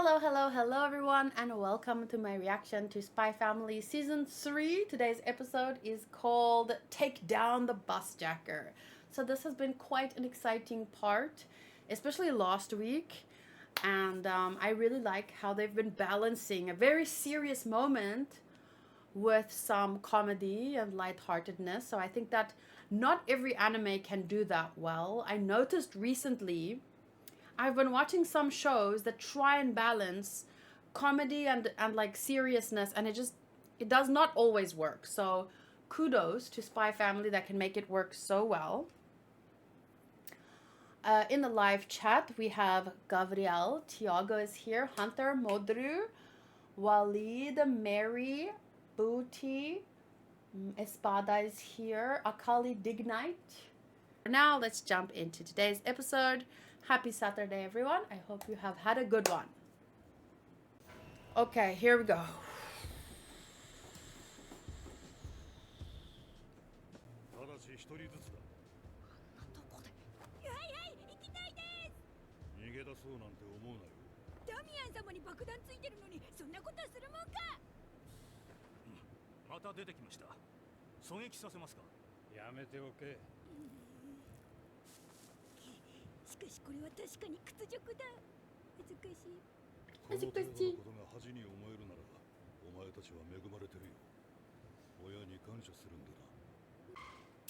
Hello everyone, and welcome to my reaction to Spy Family Season 3. Today's episode is called Take Down the Busjacker. So this has been quite an exciting part, especially last week. And I really like how they've been balancing a very serious moment with some comedy and lightheartedness. So I think that not every anime can do that well. I noticed recently I've been watching some shows that try and balance comedy and like seriousness, and it does not always work. So kudos to Spy Family that can make it work so well. In the live chat, we have Gabriel, Tiago is here, Hunter, Modru, Walid, Mary, Booty, Espada is here, Akali Dignite. Now let's jump into today's episode. Happy Saturday, everyone. I hope you have had a good one. Okay, here we go.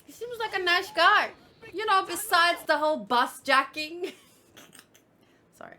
He seems like a nice guy. You know, besides the whole bus jacking. Sorry.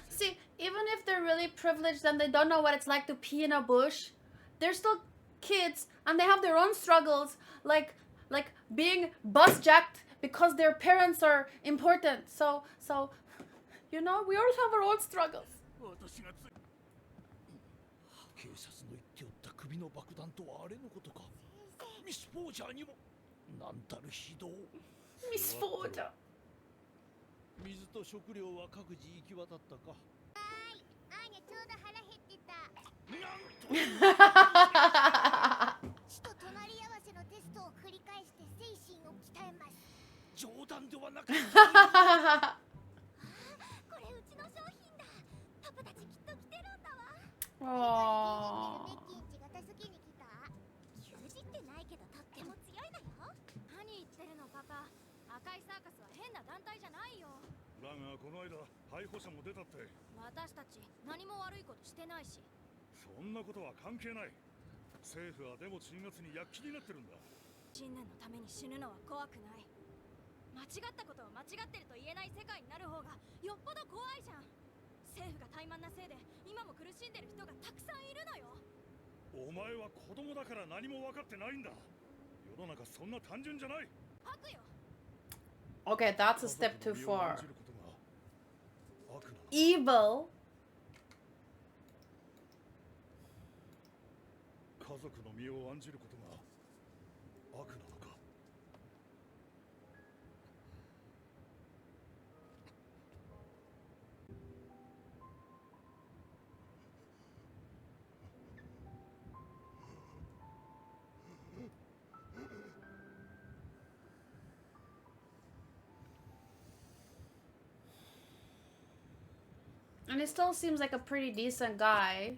See, even if they're really privileged and they don't know what it's like to pee in a bush, they're still kids and they have their own struggles, like being bus jacked because their parents are important. So you know, we all have our own struggles. Misfortune. 水と食料は各自行き渡ったか。はい、アーニャちょうど腹減ってた。死と隣り合わせのテストを繰り返して精神を鍛えます。冗談ではなかった。これうちの商品だ。パパたちきっと来てるんだわ。メッキンチが助けに来た。牛耳ってないけどとっても強いのよ。何言ってるのパパ。赤いサーカスは変な団体じゃないよ。だがこの間逮捕者も出たって。私たち何も悪いことしてないし。そんなことは関係ない。政府はでも鎮圧に躍起になってるんだ。信念のために死ぬのは怖くない。間違ったことを間違ってると言えない世界になる方がよっぽど怖いじゃん。政府が怠慢なせいで今も苦しんでる人がたくさんいるのよ。お前は子供だから何も分かってないんだ。世の中そんな単純じゃない。悪よ。Okay, that's a step too far. Evil. 家族の身を案じることが悪なのか。And he still seems like a pretty decent guy.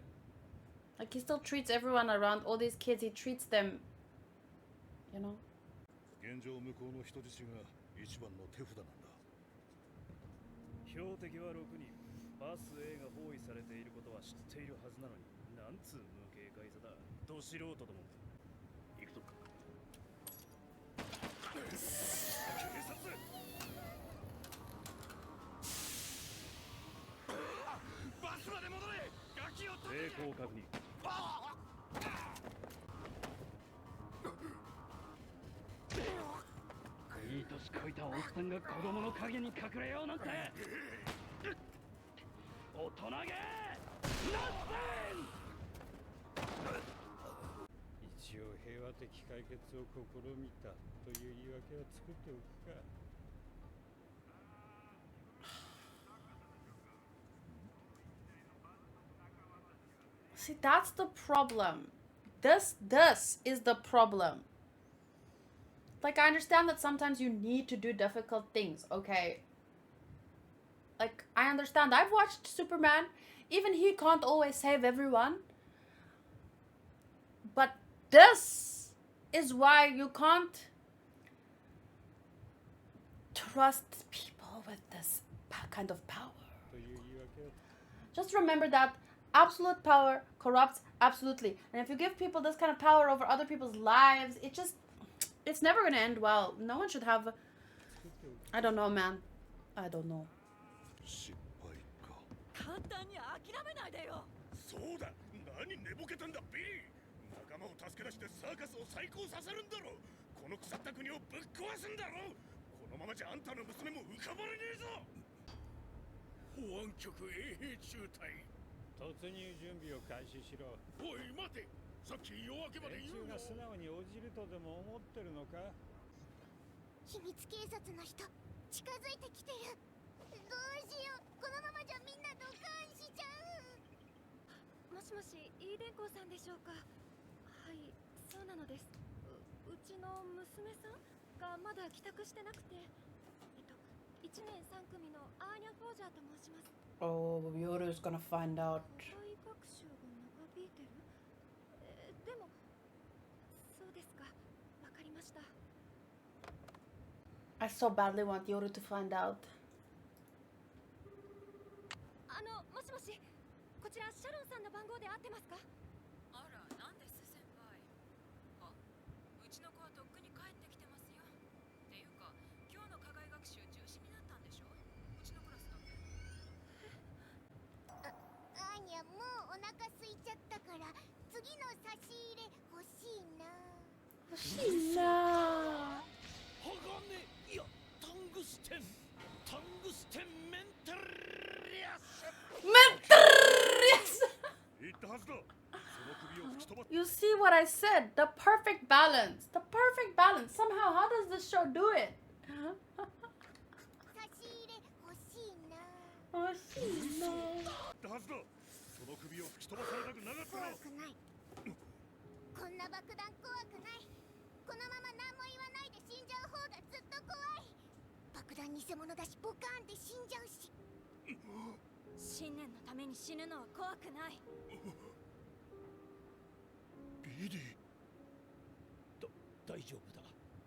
Like, he still treats everyone around, all these kids, he treats them, you know? 現状向こうの人質が一番の手札なんだ。標的は6人。バス A が包囲されていることは知っているはずなのに、なんつう無警戒さだ。ど素人ども。行くぞ。警察。バスまでも功確認。いい年こいたおっさんが子供の影に隠れようなんて。大人げナッセン。一応平和的解決を試みたという言い訳は作っておくか。See, that's the problem. This is the problem. Like, I understand that sometimes you need to do difficult things, okay? Like, I understand. I've watched Superman. Even he can't always save everyone. But this is why you can't trust people with this kind of power. Just remember that absolute power corrupts absolutely. And if you give people this kind of power over other people's lives, it's never going to end well. No one should have... I don't know, man. I don't know. 簡単に諦めないでよ。そうだ。何寝ぼけたんだビリー。仲間を助け出してサーカスを再興させるんだろう。この腐った国をぶっ壊すんだろう。このままじゃあんたの娘も浮かばれねえぞ。保安局衛兵中隊。突入準備を開始しろ。おい待て。さっき夜明けまで言うの。連中が素直に応じるとでも思ってるのか。秘密警察の人近づいてきてる。どうしよう。このままじゃみんなドカンしちゃう。もしもし、イーデンコーさんでしょうか。はい、そうなのです。うちの娘さんがまだ帰宅してなくて、1年3組のアーニャ・フォージャーと申します。Oh, Yoru's gonna find out. 課外学習が長引いてる？でも、そうですか。わかりました。I so badly want Yoru to find out. もしもし、こちらシャロンさんの番号で合ってますか？あら、なんです先輩。あ、うちの子はとっくに帰ってきてますよ。っていうか、今日の課外学習中止になったんでしょ？うちのクラスだって。アーニャ、もうお腹空いちゃったから次の差し入れ欲しいな。欲しいな。鋼、いや、タングステンメンタリアス。言ったはずだ。その首を吹き飛ば。You see what I said? The perfect balance. The perfect balance. Somehow, how does this show do it? 差し入れ欲しいな。欲しいな。言ったはずだ。その首を吹き飛ばされたくなかった怖な。くない。こんな爆弾怖くない。このまま何も言わないで死んじゃう方がずっと怖い。爆弾偽物だしボカーンで死んじゃうし。信念のために死ぬのは怖くない。ビリー。大丈夫だ。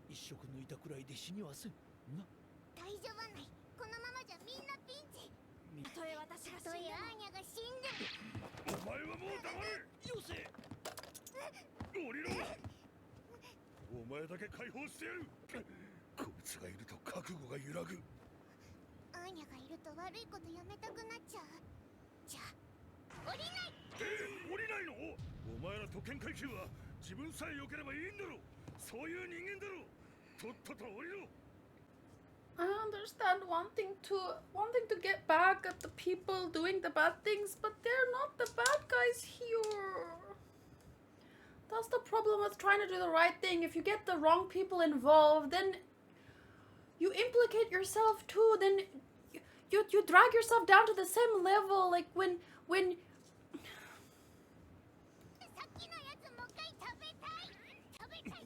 一食抜いたくらいで死にはせん。な。大丈夫ない。このままじゃみんなピンチ。たとえ私がたとえ死んでも。アーニャが死んでも。お前はもう黙れ。よせ。降りろ。お前だけ解放してやる。こいつがいると覚悟が揺らぐ。アーニャがいると悪いことやめたくなっちゃう。じゃあ降りない。降りないの？お前ら特権階級は自分さえ良ければいいんだろう。そういう人間だろう。とっとと降りろ。I understand wanting to get back at the people doing the bad things, but they're not the bad guys here. That's the problem with trying to do the right thing. If you get the wrong people involved, then you implicate yourself too. Then you drag yourself down to the same level. Like when さっきのやつもう一回食べたい。食べたい。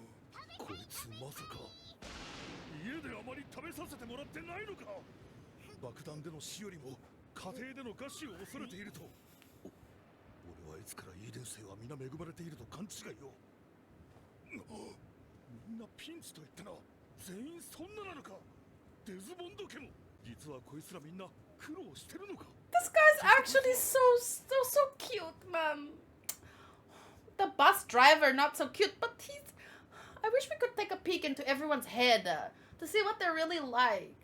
こいつまさか家であまり食べさせてもらってないのか。爆弾での死よりも家庭での餓死を恐れていると。俺はいつからイーデン生は皆恵まれていると勘違いを。みんなピンチと言ってな。全員そんななのか。デズボンド家も実はこいつらみんな苦労してるのか。 this guy's actually so cute, man. The bus driver, not so cute, but I wish we could take a peek into everyone's head to see what they're really like.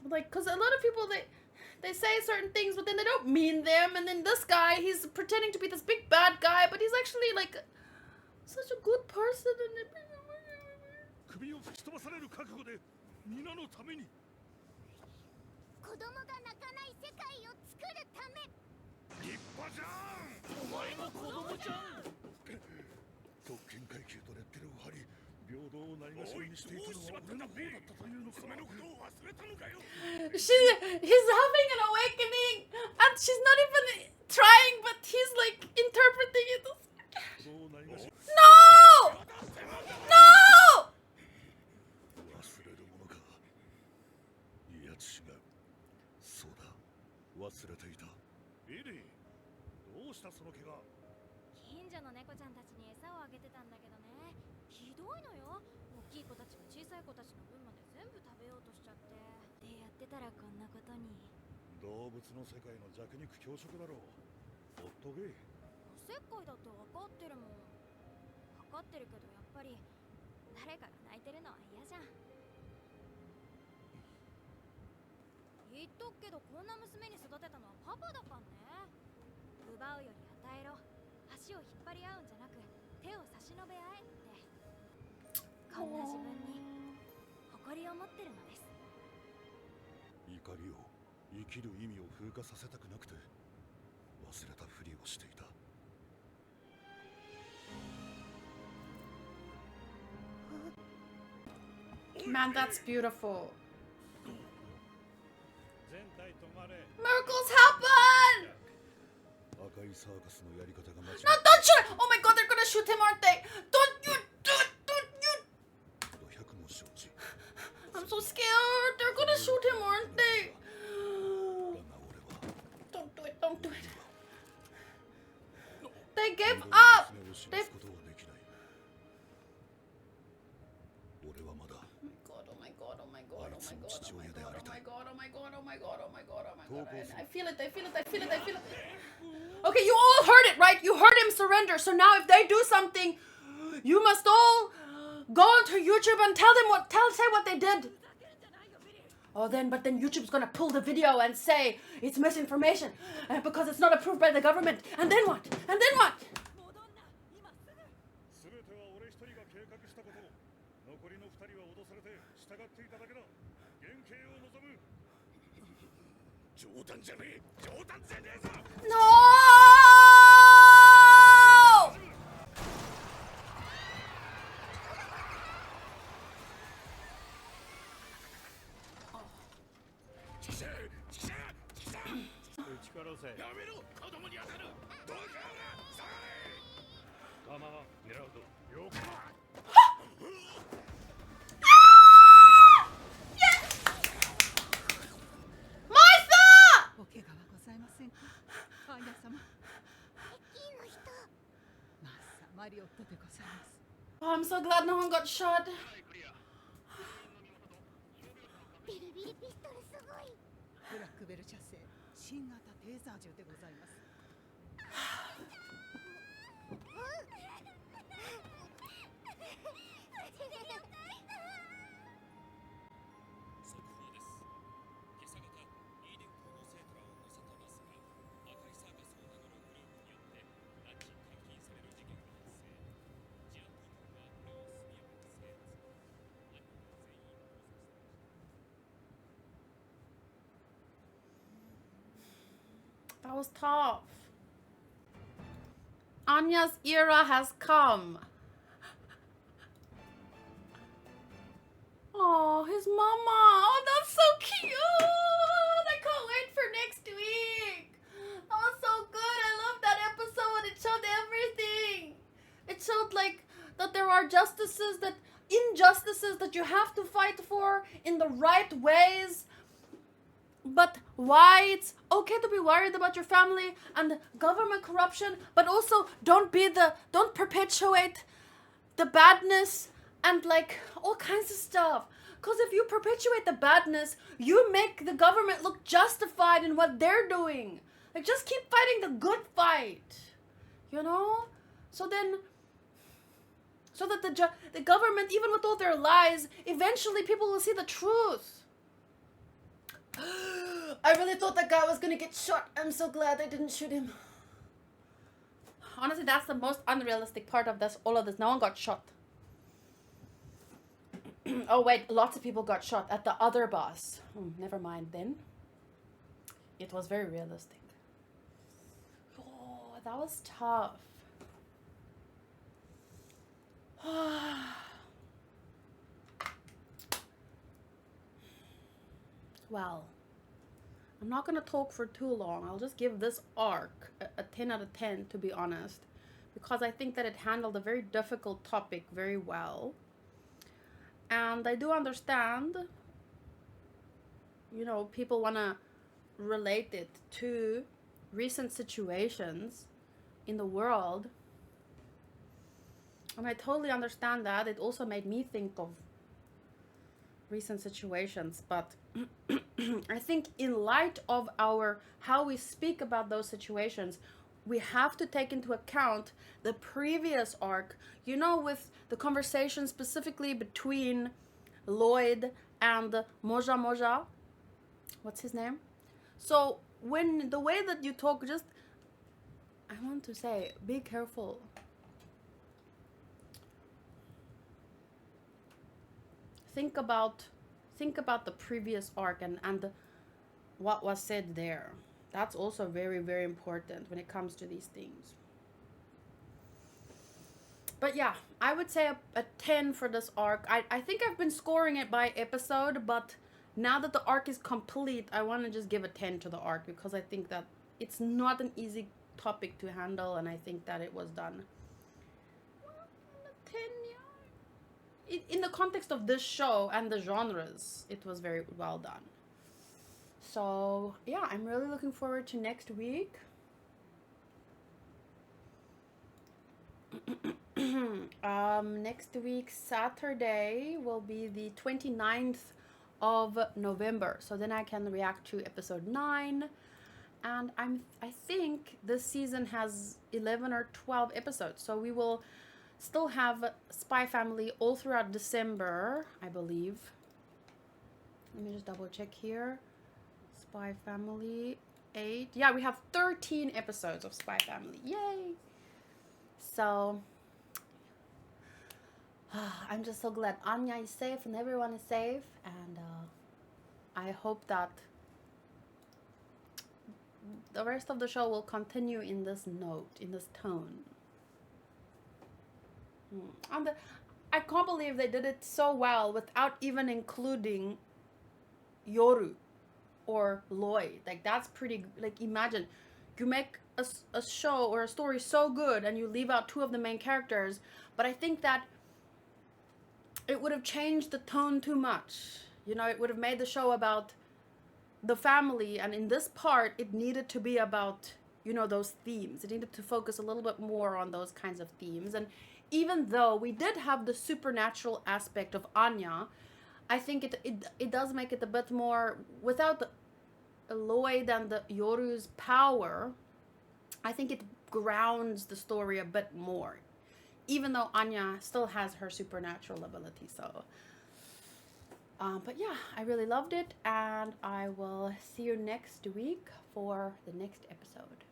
Like, cause a lot of people they say certain things, but then they don't mean them. And then this guy, he's pretending to be this big bad guy, but he's actually like such a good person. 首を吹き飛ばされる覚悟で皆のために。子供が泣かない世界を作るため。立派じゃん。お前も子供じゃん。特権階級とレッテルを貼り、平等をないがしろにしていたのは俺の方だったというのか。娘のことを忘れたのかよ。He's having an awakening, and she's not even trying, but he's like interpreting it. No! No! 忘れるものか。いや違う。そうだ。忘れていた。リリー、どうしたその怪我。近所の猫ちゃんたちに餌をあげてたんだけどね。ひどいのよ。大きい子たちが小さい子たちの分まで全部食べようとしちゃって。でやってたらこんなことに。動物の世界の弱肉強食だろう。ほっとけ。おせっかいだって分かってるもん。分かってるけどやっぱり誰かが泣いてるのは嫌じゃん。言っとくけどこんな娘に育てたのはパパだからね。奪うより与えろ。足を引っ張り合うんじゃなく手を差し伸べ合えって。こんな自分に誇りを持ってるのです。怒りを生きる意味を風化させたくなくて忘れたふりをしていた。Man, that's beautiful. 全体止まれ。 Miracles happen! 赤いサーカスのやり方が間違 No, don't shoot him! Oh my god, they're gonna shoot him, aren't they? Don't you do it! Don't you! 100も承知。 I'm so scared. They're gonna shoot him, aren't they? だが俺は Don't do it, don't do it. They gave up! 娘を死 They... なすことはできない。俺はまだ Oh my god, oh my god, oh my god, oh my god, oh my god, oh my god, oh my god, oh my god, oh my god, oh my god. I feel it, I feel it, I feel it, I feel it. Okay, you all heard it, right? You heard him surrender. So now if they do something, you must all go onto YouTube and say what they did. Oh, but then YouTube's gonna pull the video and say it's misinformation because it's not approved by the government. And then what? And then what? 全ては俺一人が計画したこと。残りの二人は脅されて従っていただけだ。原型を望む。冗談じゃねえ。冗談じゃねえぞ。 No! Oh, I'm so glad no one got shot. ビリビリピストルすごい。ブラックベル社製新型テーザー銃でございます。速報です。今朝方、イーデン校の生徒らを乗せたバスが赤いサーカスを名乗るグループによって拉致監禁される事件が発生。治安当局はこれを速やかに制圧。アニメは全員拘束されました。 That was tough. Anya's era has come. Oh, his mama. Oh, that's so cute. I can't wait for next week. That was so good. I love that episode. It showed everything. It showed like that there are injustices that you have to fight for in the right ways. But why it's okay to be worried about your family and government corruption, but also don't perpetuate the badness and like all kinds of stuff. Because if you perpetuate the badness, you make the government look justified in what they're doing. Like just keep fighting the good fight, you know? So that the government, even with all their lies, eventually people will see the truth. I really thought that guy was gonna get shot. I'm so glad they didn't shoot him. Honestly, that's the most unrealistic part of this. All of this. No one got shot. Oh wait, lots of people got shot at the other bus. Never mind then. It was very realistic. Oh, that was tough. Well, I'm not gonna talk for too long. I'll just give this arc a 10 out of 10, to be honest, because I think that it handled a very difficult topic very well. And I do understand, you know, people want to relate it to recent situations in the world. And I totally understand that. It also made me think of recent situations. But I think in light of how we speak about those situations, we have to take into account the previous arc, you know, with the conversation specifically between Lloyd and Moja Moja. What's his name? So when the way that you talk, just, I want to say, be careful. Think about the previous arc and what was said there. That's also very, very important when it comes to these things. But yeah, I would say a 10 for this arc. I think I've been scoring it by episode, but now that the arc is complete, I want to just give a 10 to the arc, because I think that it's not an easy topic to handle, and I think that it was done. 10, yeah. In the context of this show and the genres, it was very well done. So yeah, I'm really looking forward to next week. Next week, Saturday, will be the 29th of November. So then I can react to episode 9. And I think this season has 11 or 12 episodes. So we will still have Spy Family all throughout December, I believe. Let me just double check here. Spy Family 8. Yeah, we have 13 episodes of Spy Family. Yay! So I'm just so glad Anya is safe and everyone is safe, and I hope that the rest of the show will continue in this note, in this tone. And I can't believe they did it so well without even including Yoru or Lloyd. Like, that's pretty, like, imagine you make a show or a story so good and you leave out 2 of the main characters, but I think that it would have changed the tone too much. You know, it would have made the show about the family, and in this part it needed to be about, you know, those themes. It needed to focus a little bit more on those kinds of themes. And even though we did have the supernatural aspect of Anya, I think it does make it a bit more, without the Lloyd and the Yoru's power, I think it grounds the story a bit more, even though Anya still has her supernatural ability. So but yeah, I really loved it, and I will see you next week for the next episode.